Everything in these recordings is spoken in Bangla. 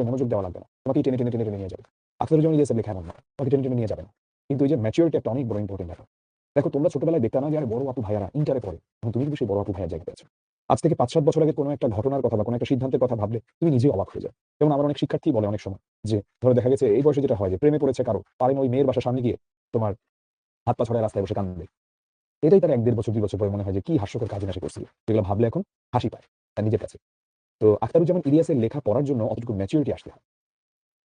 মনোযোগ দেওয়া লাগবে না, তোমাকে টেনে টেনে টেনে টেনে নিয়ে যাবে। আখতারুজ্জামান ইলিয়াসের লেখা এমন না, তোমাকে টেনে টেনে নিয়ে যাবে না। কিন্তু এই যে ম্যাচুরিটি একটা অনেক বড় ইম্পর্টেন্ট ব্যাপার। দেখো তোমরা ছোটবেলায় দেখতে না যে আরে বড় আপু ভাইয়ারা ইন্টারে পড়ে, এখন তুমি কিন্তু সেই বড় আপু ভাইয়ার জায়গাতে আছো। আজ থেকে ৫-৭ বছর আগে কোনো একটা ঘটনার কথা বা কোনো একটা সিদ্ধান্তের কথা ভাবলে তুমি নিজেই অবাক হয়ে যাও। যেমন আমার অনেক শিক্ষার্থী বলে অনেক সময় যে ধরো দেখা গেছে এই বয়সে যেটা হয় যে প্রেমে পড়েছে কারো, পারেন ওই মেয়ের বাসার সামনে গিয়ে তোমার হাত পা ছড়ায় রাস্তায় বসে কান্দবে। এটাই তার ১-১.৫ বছর ২ বছর পরে মনে হয় যে কি হাস্যকর কাজ না সে করছিল। যেগুলো ভাবলে এখন হাসি পায় তার নিজের কাছে। তো আখতারুজ্জামান ইলিয়াসের লেখা পড়ার জন্য অতটুকু ম্যাচুরিটি আসতে হয়।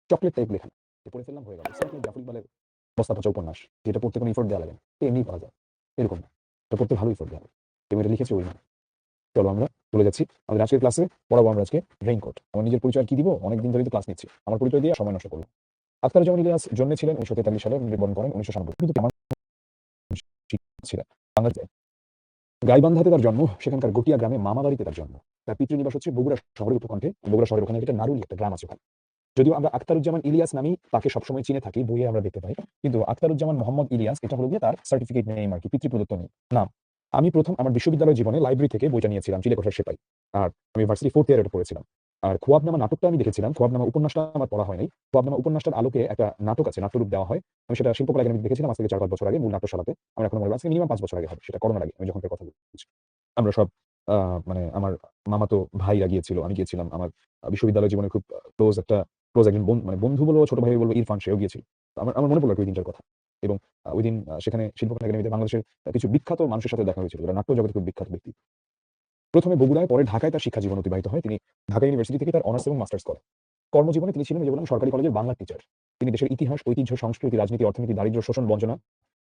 চকলেট টাইপ লেখা না, যে পড়ে ফেললাম হয়ে গেল। সিম্পলি জাফর ইকবালের বস্তা পচা উপন্যাস, যেটা পড়তে কোনো ইফোর্ট দেওয়া লাগে না, এমনিই পড়া যায়, এরকম না। এটা পড়তে ভালো ইফোর্ট দেওয়া লাগে এবং এটা লিখেছে ওই মানে। চলো আমরা চলে যাচ্ছি আমাদের আজকের ক্লাসে। পড়াবো আমরা আজকে রেইনকোট। আমার নিজের পরিচয় কি দিব, অনেকদিন ধরেই তো ক্লাস নিচ্ছি, আমার পরিচয় দিয়ে সময় নষ্ট করবো। আখতারুজ্জামান ইলিয়াস জন্মেছিলেন ১৯৪৩ সালে, মৃত্যুবরণ করেন ১৯৯৭। কিন্তু আমার ছিলেন বাংলাদেশে গাইবান্ধাতে তার জন্ম, সেখানকার গটিয়া গ্রামে মামা বাড়িতে তার জন্ম। তার পিতৃনিবাস হচ্ছে বগুড়া শহরের উপকণ্ঠে, বগুড়া শহরের ওখানে একটা নারুলি একটা গ্রাম আছে ওখানে। যদিও আমরা আখতারুজ্জামান ইলিয়াস নামেই তাকে সবসময় চিনে থাকি, বইয়ে আমরা দেখতে পাই, কিন্তু আখতারুজ্জামান মোহাম্মদ ইলিয়াস এটা হলো গিয়ে তার সার্টিফিকেট নেম আর কি, পিতৃপ্রদত্ত নাম। আমি প্রথম আমার বিশ্ববিদ্যালয় জীবনে লাইব্রেরি থেকে বইটা নিয়েছিলাম, চিলেকোঠার সেপাই। আর আমি ভার্সিটি 4th ইয়ারে পড়েছিলাম। আর খোয়াবনামা নাটকটা আমি দেখেছিলাম, খোয়াবনামা উপন্যাসটা আমার পড়া হয়নি। খোয়াবনামা উপন্যাসটার আলোকে একটা নাটক আছে, নাট্যরূপ দেওয়া হয়। আমি সেটা শিল্পকলা একাডেমিতে দেখেছিলাম আজ থেকে ৪-৫ বছর আগে, মূল নাট্যশালাতে। আমার এখনো মনে আছে, মিনিমাম ৫ বছর আগে হবে, সেটা করোনার আগে আমি যখন কথা বলছি। আমরা সব মানে আমার মামাতো ভাইরা গিয়েছিল, আমি গিয়েছিলাম। আমার বিশ্ববিদ্যালয় জীবনে খুব ক্লোজ একজন মানে বন্ধু বলবো, ছোট ভাই বলবো, ইরফান, সেও গিয়েছিল। তো আমার আমার মনে পড়লো ওই দিনটার কথা। এবং ওইদিন সেখানে শিল্পকলা একাডেমিতে বাংলাদেশের কিছু বিখ্যাত মানুষের সাথে দেখা হয়েছিল, যারা নাট্য জগতে খুব বিখ্যাত ব্যক্তি। প্রথমে বগুড়ায়, পরে ঢাকায় তার শিক্ষা জীবন অতিবাহিত হয়। তিনি ঢাকা ইউনিভার্সিটি থেকে তার অনার্স এবং মাস্টার্স করেন। কর্মজীবনে তিনি ছিলেন, যে বললাম, সরকারি কলেজের বাংলা টিচার। তিনি দেশের ইতিহাস, ঐতিহ্য, সংস্কৃতি, রাজনীতি, অর্থনীতি, দারিদ্র্য, শোষণ, বঞ্চনা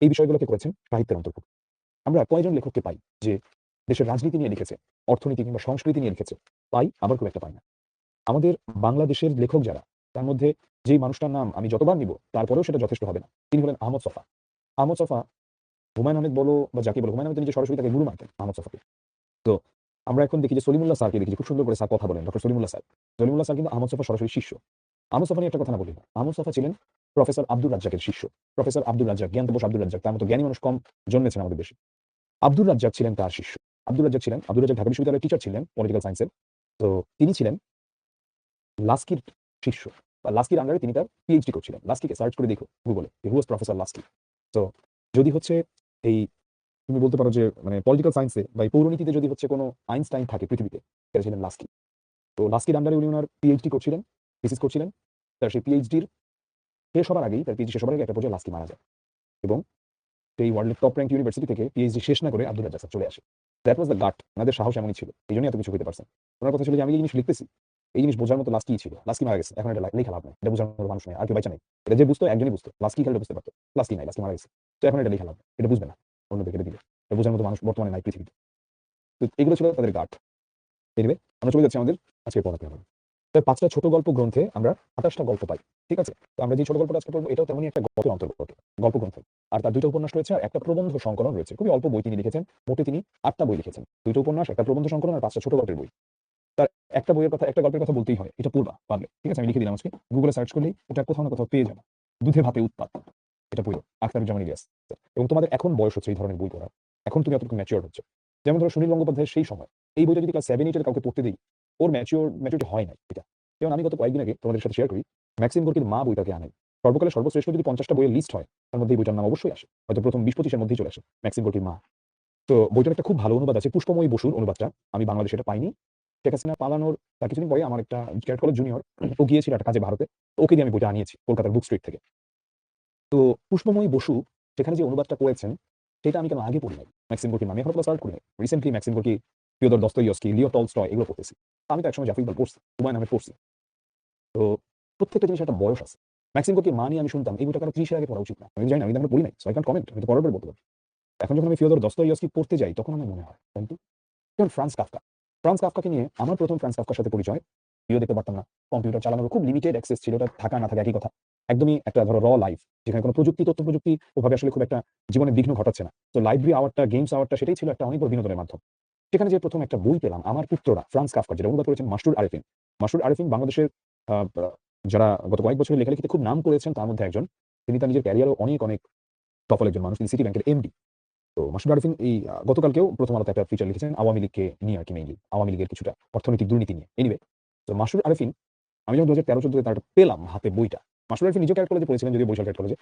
এই বিষয়গুলোকে করেছেন সাহিত্যের অন্তর্ভুক্ত। আমরা কয়জন লেখককে পাই যে দেশের রাজনীতি নিয়ে লিখেছে, অর্থনীতি কিংবা সংস্কৃতি নিয়ে লিখেছে? পাই, আবার খুব একটা পাই না। আমাদের বাংলাদেশের লেখক যারা, তার মধ্যে যেই মানুষটার নাম আমি যতবার নিব তারপরেও সেটা যথেষ্ট হবে না, তিনি হলেন আহমদ ছফা। আহমদ ছফা, হুমায়ুন আহমেদ বলো বা যাকে বলো, হুমায়ুন আহমেদ নিজে সরাসরি তাকে গুরু মানতেন আহমদ ছফাকে। তো আমরা এখন দেখি যে সলিমুল্লাহ স্যারকে দেখি, খুব সুন্দর করে স্যার কথা বলেন, doctor Salimullah sir. Salimullah sir কিন্তু আহমদ ছফার সরাসরি শিষ্য। আহমদ ছফা নিয়ে একটা কথা না বলি না, আহমদ ছফা ছিলেন প্রফেসর আব্দুর রাজ্জাকের শিষ্য। প্রফেসর আব্দুর রাজ্জাক, জ্ঞানতপোষ আব্দুর রাজ্জাক, তার মতো জ্ঞানী মানুষ কম জন্মেছেন আমাদের দেশে। আব্দুর রাজ্জাক ছিলেন তার শিষ্য। আব্দুর রাজ্জাক ঢাকা বিশ্ববিদ্যালয়ের টিচার ছিলেন পলিটিক্যাল সায়েন্সের। তো তিনি ছিলেন লাস্কির শিষ্য, বা লাস্কির আন্ডারে তিনি তার পিএইচডি করছিলেন। লাস্কিকে সার্চ করে দেখো গুগলে, হু ওয়াজ প্রফেসর লাস্কি। তো যদি হচ্ছে এই, তুমি বলতে পারো যে মানে পলিটিক্যাল সায়েন্সে বা এই পৌরনীতিতে যদি হচ্ছে কোনো আইনস্টাইন থাকে পৃথিবীতে, সেটা ছিলেন লাস্কি। তো লাস্কির আন্ডারে উনি ওনার পিএইচডি করছিলেন, থিসিস করছিলেন। তার সেই পিএইচডির শেষ হবার আগেই, তার পিএইচডি শেষ হবার আগে একটা পর্যায়ে লাস্কি মারা যায় এবং সেই ওয়ার্ল্ডের টপ র্যাঙ্ক ইউনিভার্সিটি থেকে পিএইচডি শেষ না করে আব্দুল রাজ্জাক স্যার চলে আসে। দ্যাট ওয়াজ দ্য গাট, ওনাদের সাহস এমনই ছিল, এই জন্যই এত কিছু হইতে পারছেন। ওনার কথা ছিল যে আমি এই জিনিস লিখতেছি, এই জিনিস বোঝার মতো লাস্কি ছিল। লাস্কি মারা গেছে, এখন এটা লেখা লাভ নাই, এটা বোঝার মতো মানুষ নেই, আর কেউ বাইচা নেই। এটা যে বুঝতো একজনই বুঝতো, লাস্কি খেলতে বুঝতে পারতো, লাস্কি নাই, লাস্কি মারা গেছে। তো এখন এটা লেখা লাভ, এটা বুঝবে না, অন্যদেরকে এটা দিলে। এটা বোঝার মতো মানুষ বর্তমানে নাই পৃথিবীতে। তো এগুলো ছিল তাদের গাট। এনিওয়ে, আমরা চলে যাচ্ছি আমাদের আজকের পড়াতে। আমরা তাই ৫টা ছোট গল্প গ্রন্থে আমরা ২৮টা গল্প পাই, ঠিক আছে? তো আমরা যে ছোট গল্পটা আজকে পড়বো এটাও তেমনই একটা গল্পের অন্তর্গত, গল্প গ্রন্থ। আর তার ২টা উপন্যাস রয়েছে আর একটা প্রবন্ধ সংকলন রয়েছে। খুবই অল্প বই তিনি লিখেছেন, মোটে তিনি ৮টা বই লিখেছেন। ২টা উপন্যাস, একটা প্রবন্ধ সংকলন আর ৫টা ছোট গল্পের বই। তার একটা বইয়ের কথা, একটা গল্পের কথা বলতেই হয়, এটা পড়বা পারলে, ঠিক আছে? আমি লিখে দিলাম আজকে, গুগলে সার্চ করলেই এটা কোথাও না কোথাও পেয়ে যাবে। দুধে ভাতে উৎপাত, এটা পড়ো, আখতারুজ্জামান ইলিয়াস। এবং তোমাদের এখন বয়স হচ্ছে এই ধরনের বই পড়ার, এখন তুমি অতটুকু ম্যাচিওর হচ্ছে। যেমন ধরো সুনীল গঙ্গোপাধ্যায়ের সেই সময় এই বইটা যদি ক্লাস 7-8 এর কাউকে পড়তে দেই, ওর ম্যাচুরিটি হয় নাই এটা। যেমন আমি গত কয়েকদিন আগে তোমাদের সাথে শেয়ার করি, ম্যাক্সিম গোর্কির মা বইটাকে আনাই। সর্বকালের সর্বশ্রেষ্ঠ যদি ৫০টা বইয়ের লিস্ট হয়, তার মধ্যে এই বইটার নাম অবশ্যই আসে, হয়তো প্রথম ২০-২৫ এর মধ্যেই চলে আসে, ম্যাক্সিম গোর্কির মা। তো বইটার একটা খুব ভালো অনুবাদ আছে, পুষ্পময়ী বসুর অনুবাদটা। আমি বাংলাদেশে এটা পাইনি। শেখ হাসিনা পালানোর তার কিছুদিন পরে আমার একটা ক্যাডেট কলেজ জুনিয়র, ও গিয়েছিল একটা কাজে ভারতে, তো ওকে দিয়ে আমি বইটা আনিয়েছি কলকাতার বুক স্ট্রিট থেকে। তো পুষ্পময়ী বসু সেখানে যে অনুবাদটা করেছেন, সেটা আমি কেন আগে পড়ি নাই ম্যাক্সিম গোর্কির মা? আমি এখনো স্টার্ট করি নাই। Recently Maxim Gorky, Fyodor Dostoevsky, Leo Tolstoy এগুলো পড়তেছি। আমি তো একসময় জাফর ইকবাল পড়ছি, হুমায়ুন আহমেদ পড়ছি। তো প্রত্যেকটা জিনিস একটা বয়স আছে। ম্যাক্সিম গোর্কির মা নিয়ে আমি শুনতাম এই বইটা কারো ৩০ এর আগে পড়া উচিত না। আমি জানি না, আমি তো এখনো পড়ি নাই, সো আই ক্যান্ট কমেন্ট, আমি তো পরের বার বলতে পারি। এখন যখন আমি ফিওদর দস্তয়েভস্কি পড়তে যাই, তখন আমার মনে হয় কিন্তু যেমন ফ্রান্স কাফকা। ফ্রান্স কাফকাকে নিয়ে আমার প্রথম ফ্রান্স কাফকার সাথে পরিচয়, ভিডিও দেখতে পারতাম না, কম্পিউটার চালানোর খুব লিমিটেড অ্যাক্সেস ছিল, ওটা থাকা না থাকা একই কথা। একদমই একটা ধরো লাইফ, যেখানে কোনো প্রযুক্তি, তথ্য প্রযুক্তি ওভাবে আসলে খুব একটা জীবনের বিঘ্ন ঘটাচ্ছে না। তো লাইব্রেরি আওয়ারটা, গেমস আওয়ারটা, সেটাই ছিল একটা অনেক বড় বিনোদনের মাধ্যম। সেখানে যে প্রথম একটা বই পেলাম, আমার পুত্ররা, ফ্রান্স কাফকা, যেটা অনুবাদ করেছেন মাসরুর আরেফিন। মাসরুর আরেফিন বাংলাদেশের আহ, যারা গত কয়েক বছরের লেখালেখিতে খুব নাম করেছেন তার মধ্যে একজন। তিনি তার নিজের ক্যারিয়ারও অনেক অনেক সফল একজন মানুষ, তিনি সিটি ব্যাংকের এমডি। তো মাসুদ আরিফিন এই গতকালকেও প্রথম আলোতে একটা ফিচার লিখেছেন আওয়ামী লীগকে নিয়ে আর কি, মেইনলি আওয়ামী লীগের কিছুটা অর্থনৈতিক দুর্নীতি নিয়ে। এনিওয়ে, তো মাসুদ আরিফিন আমি যখন 2013-14 তার পেলাম হাতে বইটা, মাসুদ আরিফিন নিজেও ক্যারেক্ট কলেজে পড়েছিলেন, যদিও বরিশাল ক্যারেক্ট কলেজে।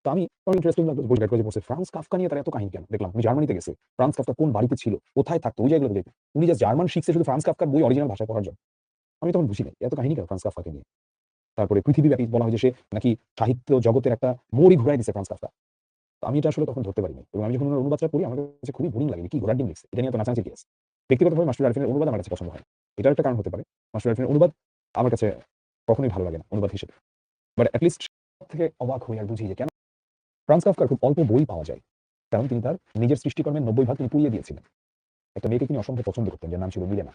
তো আমি ইন্টারেস্টিং লাগলো বই ক্যারেক্ট কলেজে পড়ছে। ফ্রান্স কাফকা নিয়ে তার এত কাহিনী কেন? দেখলাম উনি জার্মানিতে গেছে। ফ্রান্স কাফকা কোন বাড়িতে ছিল, কোথায় থাকতো, ওই জায়গাগুলো দেখি। উনি জাস্ট জার্মান শিখছে শুধু ফ্রান্স কাফকার বই অরিজিনাল ভাষায় পড়ার জন্য। আমি তখন বুঝি নাই এত কাহিনী কেন ফ্রান্স কাফকাকে নিয়ে। তারপরে পৃথিবীব্যাপী বলা হয় যে সে নাকি সাহিত্য জগতের একটা মোড়ই ঘুরাই দিছে ফ্রান্স কাফকা। তো আমি এটা আসলে তখন ধরতে পারিনি। এবং আমি যখন ওনার অনুবাদটা পড়ি আমার কাছে খুবই বোরিং লাগে। কি ঘোড়ার ডিম লিখছে। এটা নিয়ে এত নাচানাচি কি আছে? ব্যক্তিগতভাবে মাসুদ আরিফিনের অনুবাদ আমার কাছে পছন্দ হয় না। এটাও একটা কারণ হতে পারে। মাসুদ আরিফিনের অনুবাদ আমার কাছে কখনোই ভালো লাগে না অনুবাদ হিসেবে। বাট এট লিস্ট থেকে অবাক হই আর বুঝি যে কেন ফ্রান্স কাফকার খুব অল্প বই পাওয়া যায়। কারণ তিনি তার নিজের সৃষ্টিকর্মের 90 ভাগ তিনি পুড়িয়ে দিয়েছিলেন। একটা মেয়েকে তিনি অসম্ভব পছন্দ করতেন, যার নাম ছিল মিলেনা।